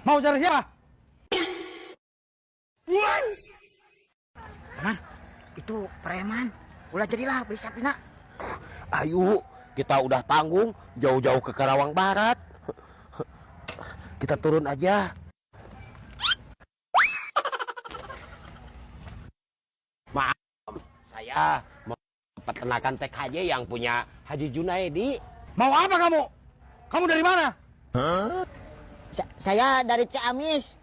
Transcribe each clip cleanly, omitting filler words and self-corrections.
Mau cari siapa? Paman, itu preman. Ulah jadilah beli sapinya. Ayo, kita udah tanggung jauh-jauh ke Karawang Barat. Kita turun aja. Maaf, saya mau peternakan TKJ yang punya Haji Junaidi. Mau apa kamu? Kamu dari mana? Saya dari Ciamis.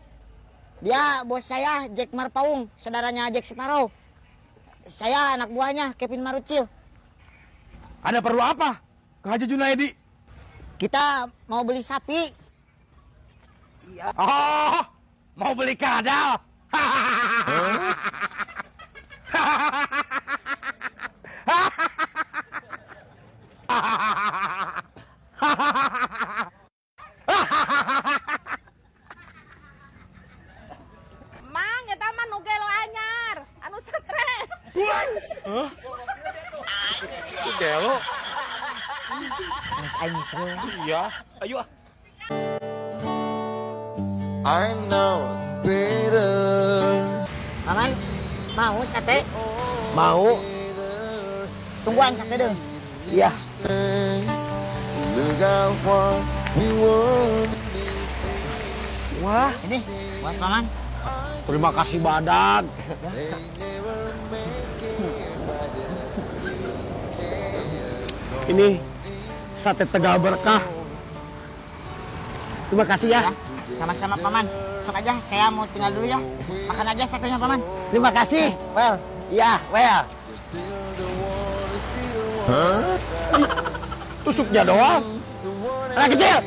Dia bos saya, Jack Marpaung, saudaranya Jack Sparrow. Saya anak buahnya, Kevin Marucil. Ada perlu apa ke Haji Junaidi? Kita mau beli sapi. Oh, mau beli kadal. Mang, eta mah nu gelo anyar, anu stres. Gelo. Mas aing seru. Iya, ayo. I know better. Paman, mau sate? Mau? Tungguan sate dong. Iya. Look out what we want. Wah, Ini buat paman. terima kasih badak. Ini sate Tegal Berkah. Terima kasih ya. Sama-sama paman. Sok aja, saya mau tinggal dulu ya. Makan aja satenya paman. Terima kasih. Well, iya, well. Tusuknya doang. Anak kecil.